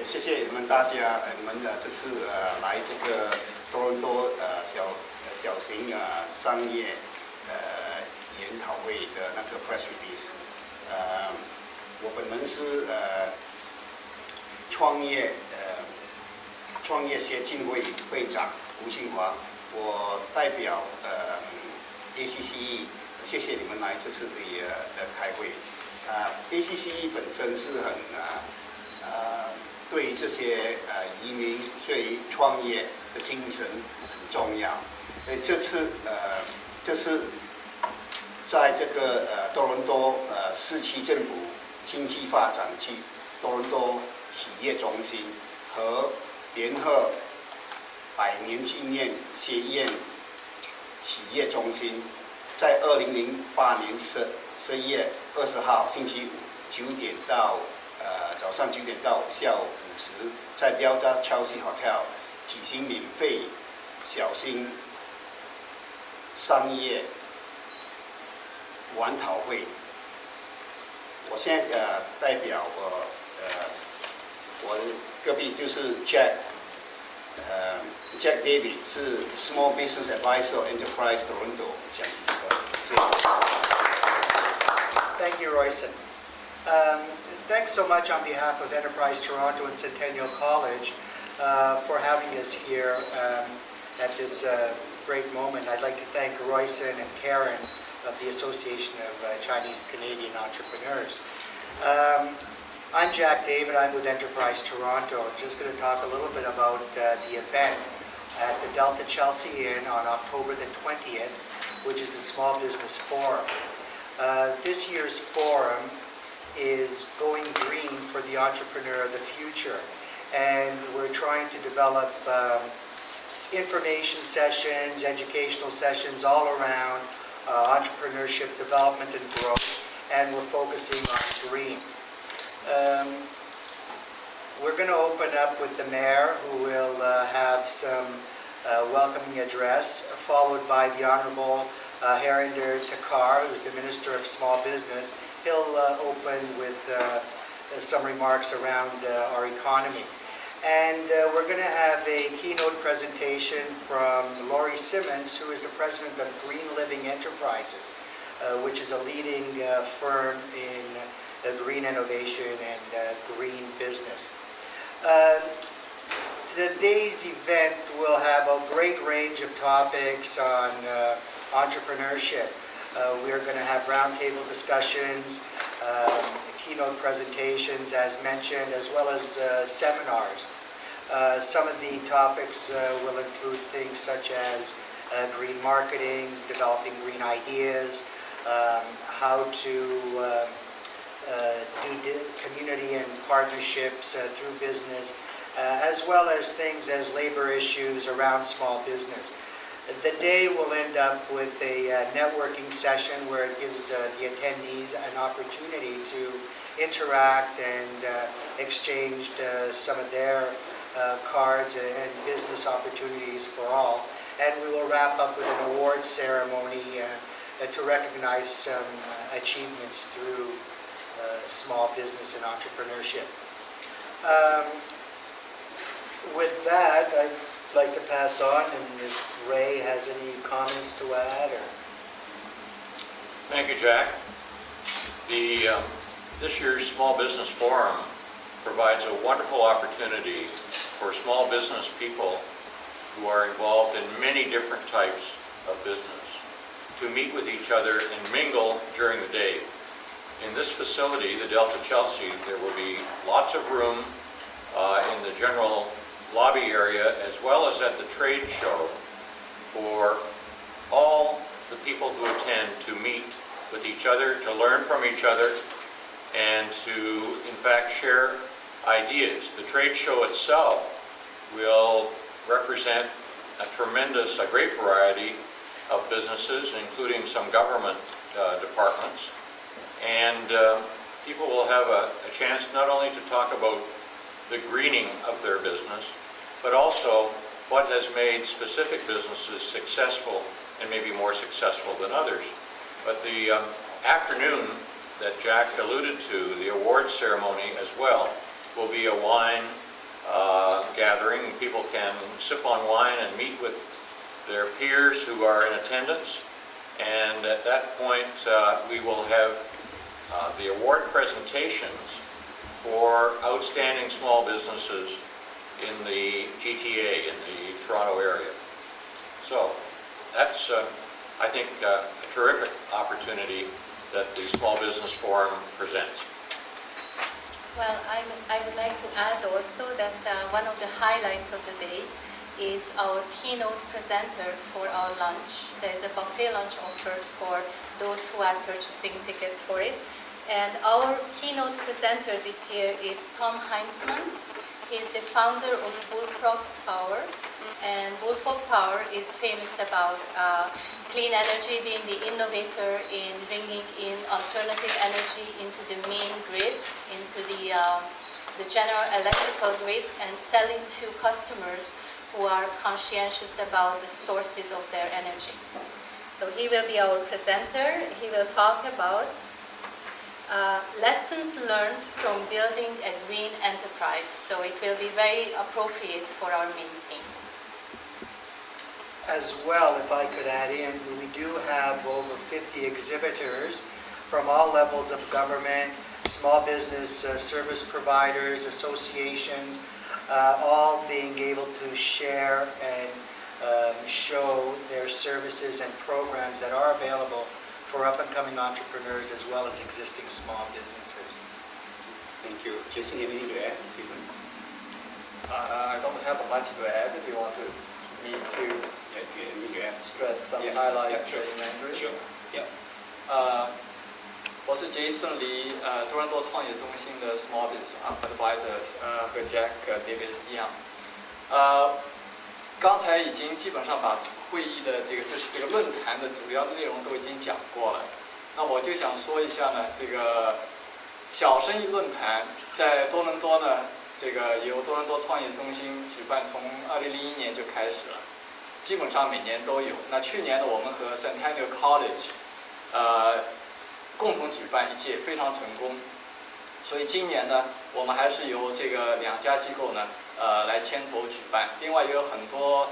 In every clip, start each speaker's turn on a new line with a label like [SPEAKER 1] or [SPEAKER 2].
[SPEAKER 1] 谢谢你们大家，你们这次来这个多伦多小型商业研讨会的那个 press release。我本人是创业协进会会长吴庆华，我代表ACCE， 谢谢你们来这次的开会。ACCE 本身是很对这些移民对于创业的精神很重要。这次在这个多伦多市区政府经济发展区多伦多企业中心和联合100年纪念学院企业中心，在2008年11月20号星期五9点到早上9点到下午5时，在标达 Chelsea Hotel 举行免费小型商业研讨会。我现在代表我隔壁就是 Jack David， 是 Small Business Advisor Enterprise Toronto 讲几个，谢谢。
[SPEAKER 2] Thank you, Royson. Thanks so much on behalf of Enterprise Toronto and Centennial College for having us here at this great moment. I'd like to thank Royson and Karen of the Association of Chinese Canadian Entrepreneurs. I'm Jack David. I'm with Enterprise Toronto. I'm just going to talk a little bit about the event at the Delta Chelsea Inn on October the 20th, which is the Small Business Forum. This year's forum is Going Green for the Entrepreneur of the Future, and we're trying to develop information sessions, educational sessions all around entrepreneurship development and growth, and we're focusing on green. We're going to open up with the mayor, who will have some welcoming address, followed by the Honorable Harinder Takar, who's the Minister of Small Business. He'll open with some remarks around our economy. And we're going to have a keynote presentation from Laurie Simmons, who is the president of Green Living Enterprises, which is a leading firm in green innovation and green business. Today's event will have a great range of topics on entrepreneurship. We are going to have roundtable discussions, keynote presentations, as mentioned, as well as seminars. Some of the topics will include things such as green marketing, developing green ideas, how to do community and partnerships through business, as well as things as labor issues around small business. The day will end up with a networking session where it gives the attendees an opportunity to interact and exchange some of their cards and business opportunities for all. And we will wrap up with an awards ceremony to recognize some achievements through small business and entrepreneurship. With that, I'd like to pass on, and if Ray has any comments to add.
[SPEAKER 3] Thank you, Jack. This year's Small Business Forum provides a wonderful opportunity for small business people who are involved in many different types of business to meet with each other and mingle during the day. In this facility, the Delta Chelsea, there will be lots of room in the general lobby area, as well as at the trade show, for all the people who attend to meet with each other, to learn from each other, and to, in fact, share ideas. The trade show itself will represent a great variety of businesses, including some government departments. And people will have a chance not only to talk about the greening of their business, but also what has made specific businesses successful and maybe more successful than others. But the afternoon that Jack alluded to, the awards ceremony as well, will be a wine gathering. People can sip on wine and meet with their peers who are in attendance. And at that point, we will have the award presentations for outstanding small businesses in the GTA, in the Toronto area. So that's, I think, a terrific opportunity that the Small Business Forum presents.
[SPEAKER 4] Well, I would like to add also that one of the highlights of the day is our keynote presenter for our lunch. There is a buffet lunch offered for those who are purchasing tickets for it. And our keynote presenter this year is Tom Heinzman. He is the founder of Bullfrog Power. And Bullfrog Power is famous about clean energy, being the innovator in bringing in alternative energy into the main grid, into the general electrical grid, and selling to customers who are conscientious about the sources of their energy. So he will be our presenter. He will talk about lessons learned from building a green enterprise. So it will be very appropriate for our main theme.
[SPEAKER 2] As well, if I could add in, we do have over 50 exhibitors from all levels of government, small business service providers, associations, all being able to share and show their services and programs that are available for up-and-coming entrepreneurs as well as existing small businesses.
[SPEAKER 1] Thank you. Jason, anything to add?
[SPEAKER 5] I don't have much to add. Do you want me to stress some highlights in Mandarin?
[SPEAKER 1] Sure. Yeah.
[SPEAKER 5] 我是 Jason Lee， 多伦多创业中心的 Small Business Advisor， 和 Jack David 一样。刚才已经基本上把会议的这个论坛的主要的内容都已经讲过了。那我就想说一下呢，这个小生意论坛在多伦多呢，这个由多伦多创业中心举办，从2001年就开始了，基本上每年都有。那去年呢，我们和 Centennial College，共同举办一届，非常成功。所以今年呢，我们还是由这个2家机构呢，来牵头举办。另外也有很多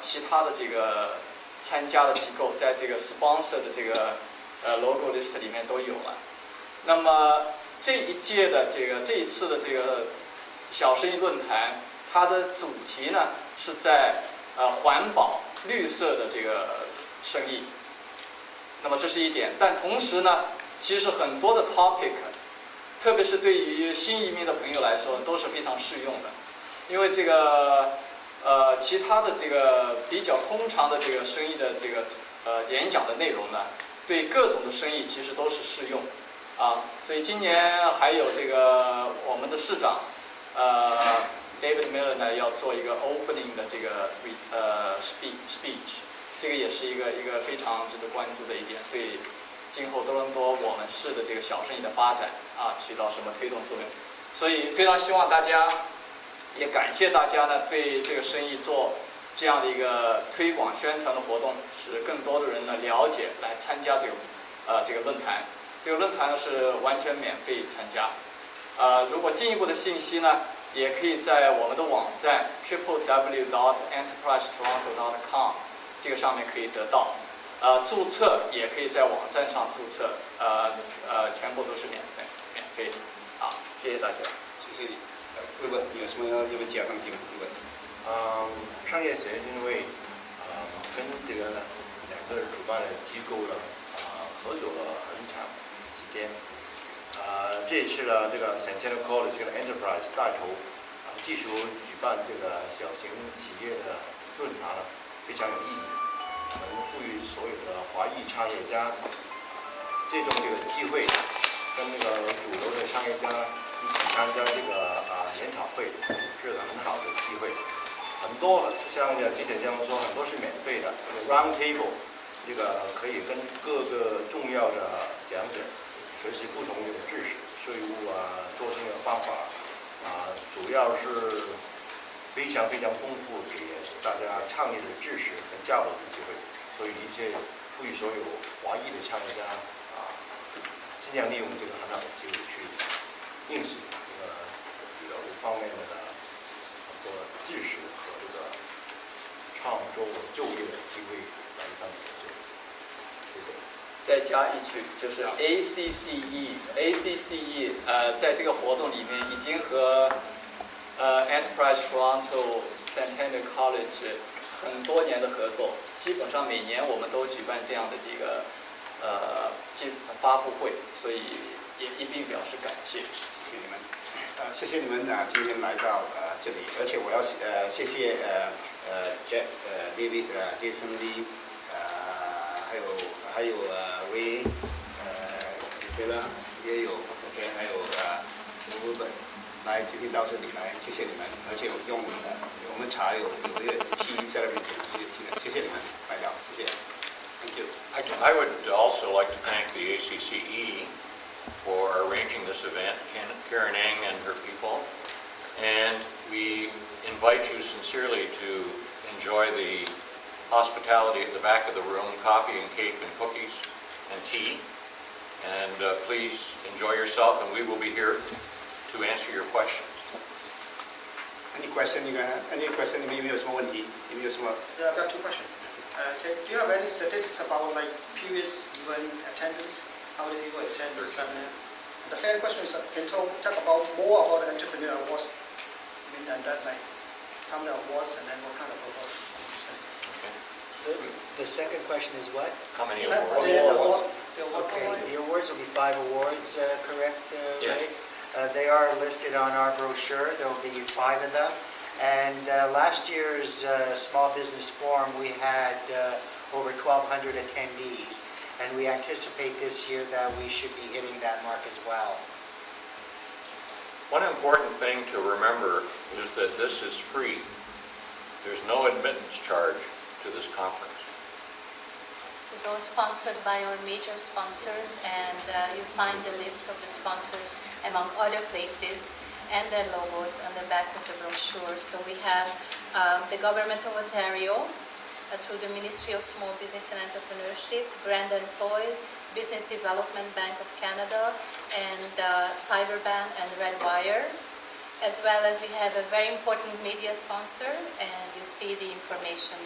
[SPEAKER 5] 其他的这个参加的机构，在这个 sponsor 的这个logo list 里面都有了。那么这一次的这个小生意论坛，它的主题呢是在环保绿色的这个生意。那么这是一点，但同时呢，其实很多的 topic， 特别是对于新移民的朋友来说都是非常适用的，因为这个其他的这个比较通常的这个生意的这个演讲的内容呢，对各种的生意其实都是适用啊。所以今年还有这个我们的市长David Miller 呢要做一个 opening 的这个speech。这个也是一个非常值得关注的一点，对今后多伦多我们市的这个小生意的发展起到什么推动作用。所以非常希望大家，也感谢大家呢对这个生意做这样的一个推广宣传的活动，使更多的人呢了解来参加这个论坛。这个论坛呢是完全免费参加。如果进一步的信息呢，也可以在我们的网站 www.enterprisetoronto.com。这个上面可以得到，注册也可以在网站上注册，全部都是免费的。好，谢谢大家。
[SPEAKER 1] 谢谢你。问问有什么要加上去吗？问。
[SPEAKER 6] 创业协进会跟这个2个主办的机构呢合作了很长时间。这一次呢，这个 Centennial College 这个 Enterprise 带头继续举办这个小型企业的论坛呢。非常有意义，能赋予所有的华裔创业家这个机会，跟那个主流的创业家一起参加这个研讨会，是很好的机会。很多像之前这样说，很多是免费的。round table 这个可以跟各个重要的讲者学习不同的知识，税务做生意的方法主要是非常丰富，给大家创业的知识和交流的机会，所以一切赋予所有华裔的创业家尽量利用这个很好的机会去应付这个主流方面的多知识和这个创造就业的机会来一方面研究。谢谢。
[SPEAKER 5] 再加一句，就是 ACCE，在这个活动里面已经和Enterprise Toronto Centennial College 很多年的合作，基本上每年我们都举办这样的这个发布会，所以也一并表示感谢。
[SPEAKER 1] 谢谢你们，谢谢你们今天来到这里，而且我要谢谢Jack David Jason Lee 还有Ray 对了也有 OK 还有吴本来今天到这里来，谢谢你们，而且用我们茶有一个 tea celebrity 谢谢你们来到，谢谢 ，Thank you.
[SPEAKER 3] I would also like to thank the ACCE for arranging this event, Karen Ng and her people, and we invite you sincerely to enjoy the hospitality at the back of the room, coffee and cake and cookies and tea, and please enjoy yourself, and we will be here to answer your questions.
[SPEAKER 1] Any question you have? Any question? 你们有没有什么问题？有没有什么？
[SPEAKER 7] Yeah, I've got two questions. Do you have any statistics about like previous event attendance? How many people attend the seminar? And the second question is, can you talk about more about the entrepreneur awards? I mean, and that like some of the awards and then what kind of awards?
[SPEAKER 2] The second question is what?
[SPEAKER 3] How many
[SPEAKER 7] The
[SPEAKER 3] awards?
[SPEAKER 7] award
[SPEAKER 2] Okay,
[SPEAKER 7] program.
[SPEAKER 2] the awards will be 5 awards, correct,
[SPEAKER 3] Yes.
[SPEAKER 2] Ray? They are listed on our brochure. There will be 5 of them. And last year's Small Business Forum, we had over 1,200 attendees. And we anticipate this year that we should be hitting that mark as well.
[SPEAKER 3] One important thing to remember is that this is free. There's no admittance charge to this conference.
[SPEAKER 4] It's all sponsored by our major sponsors, and you find the list of the sponsors among other places and their logos on the back of the brochure. So we have the Government of Ontario through the Ministry of Small Business and Entrepreneurship, Brandon Toy, Business Development Bank of Canada, and Cyberban and Redwire, as well as we have a very important media sponsor, and you see the information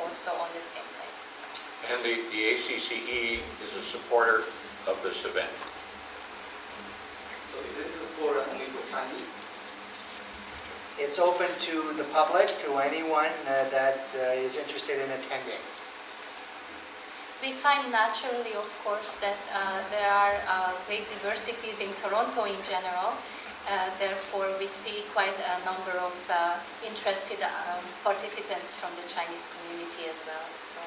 [SPEAKER 4] also on the same place.
[SPEAKER 3] And the ACCE is a supporter of this event.
[SPEAKER 8] So is this for only for Chinese?
[SPEAKER 2] It's open to the public, to anyone that is interested in attending.
[SPEAKER 4] We find naturally, of course, that there are great diversities in Toronto in general. Therefore, we see quite a number of interested participants from the Chinese community as well. So.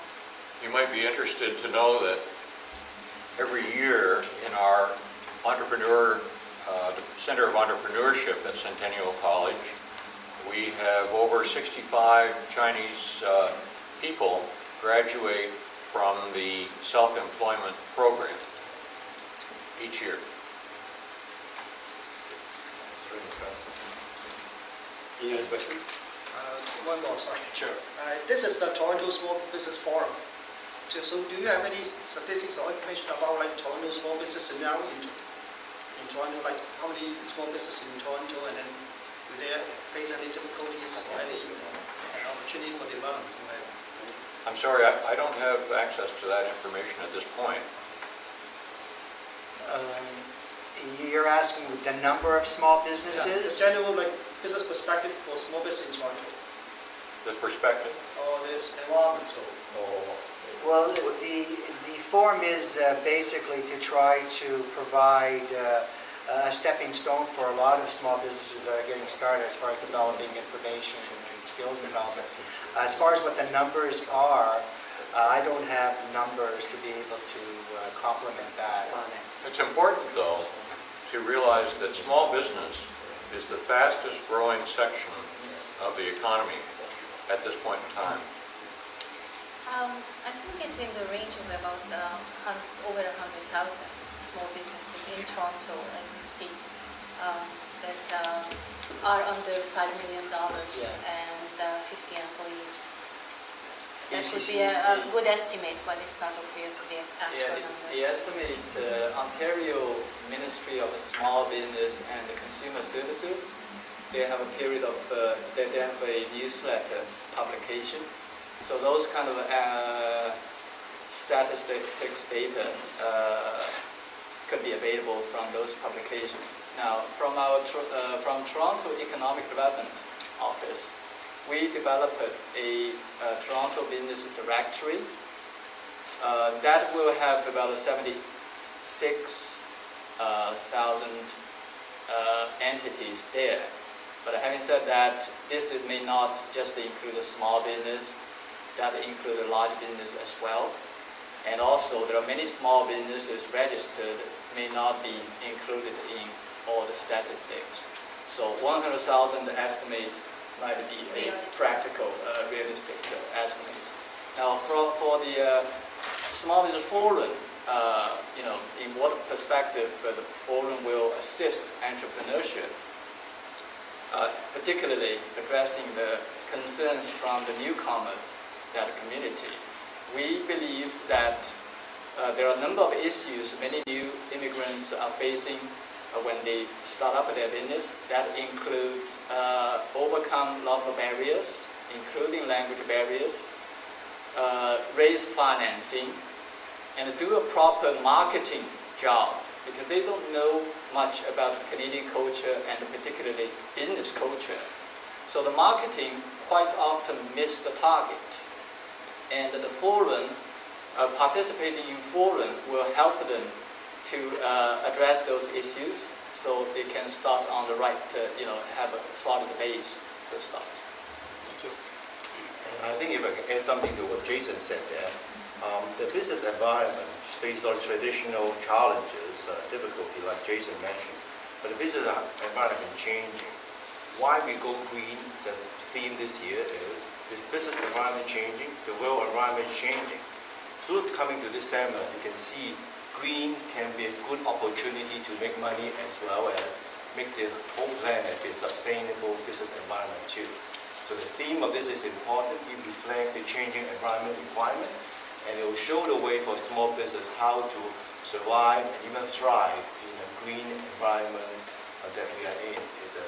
[SPEAKER 3] You might be interested to know that every year in our Center of Entrepreneurship at Centennial College, we have over 65 Chinese people graduate from the self-employment program each year.
[SPEAKER 1] Any other question?
[SPEAKER 7] One more, sorry.
[SPEAKER 1] Sure.
[SPEAKER 7] This is the Toronto Small Business Forum. So do you have any statistics or information about like Toronto small business scenario in Toronto, like how many small businesses in Toronto, and then do they face any difficulties or any opportunity for development?
[SPEAKER 3] I'm sorry, I don't have access to that information at this point.
[SPEAKER 2] You're asking the number of small
[SPEAKER 7] Yeah, the
[SPEAKER 2] businesses?
[SPEAKER 7] general like business perspective for small business in Toronto,
[SPEAKER 3] The perspective?
[SPEAKER 7] or this environment. So.
[SPEAKER 2] Well, the forum is basically to try to provide a stepping stone for a lot of small businesses that are getting started as far as developing information and skills development. As far as what the numbers are, I don't have numbers to be able to complement that.
[SPEAKER 3] It's important, though, to realize that small business is the fastest growing section of the economy at this point in time.
[SPEAKER 4] I think it's in the range of about over 100,000 small businesses in Toronto as we speak that are under $5 million and 50 employees. That would be a good estimate, but it's not obviously the actual number.
[SPEAKER 5] The estimate, Ontario Ministry of Small Business and Consumer Services they have a period of, they have a newsletter publication. So those kind of statistics data could be available from those publications. Now, from our from Toronto Economic Development Office, we developed a Toronto Business Directory that will have about 76,000 entities there. But having said that, this may not just include a small business, that include a large business as well. And also, there are many small businesses registered may not be included in all the statistics. So 100,000 estimate might be a practical, realistic estimate. Now, for the Small Business Forum, in what perspective the forum will assist entrepreneurship, particularly addressing the concerns from the newcomer, that community. We believe that there are a number of issues many new immigrants are facing when they start up their business. That includes overcome a lot of barriers, including language barriers, raise financing, and do a proper marketing job, because they don't know much about Canadian culture and particularly business culture. So the marketing quite often miss the target. And the forum, participating in forum will help them to address those issues so they can start on the right, have a solid base to start.
[SPEAKER 6] Thank you. And I think if I can add something to what Jason said there, the business environment faces all traditional challenges, difficulty like Jason mentioned, but the business environment is changing. Why we go green, the theme this year is the business environment changing, the world environment is changing. Through coming to this seminar, you can see green can be a good opportunity to make money as well as make the whole planet a sustainable business environment too. So the theme of this is important. It reflects the changing environment requirement, and it will show the way for small business how to survive and even thrive in a green environment that we are in. It's a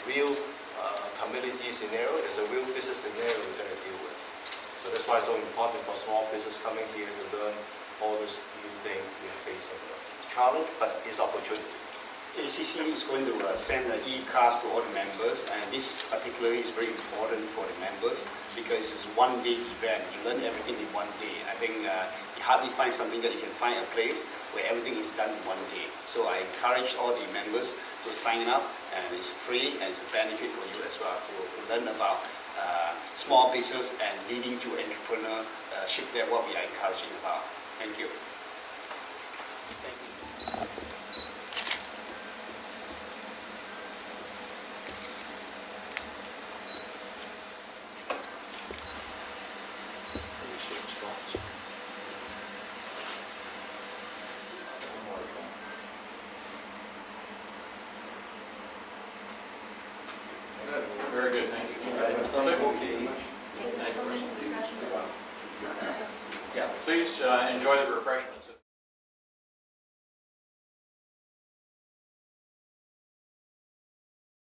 [SPEAKER 6] real community scenario, it's a real business scenario we're going to deal with. So that's why it's so important for small business coming here to learn all those new things we are facing. Challenge, but it's opportunity.
[SPEAKER 1] ACC is going to send an e-class to all the members, and this particularly is very important for the members because it's one day event. You learn everything in one day. I think you hardly find something that you can find a place where everything is done in one day. So I encourage all the members to sign up, and it's free and it's a benefit for you as well to learn about small business and leading to entrepreneurship. That's what we are encouraging about. Thank you.
[SPEAKER 2] Thank you.
[SPEAKER 3] Very good, thank you. Yeah, please enjoy the refreshments.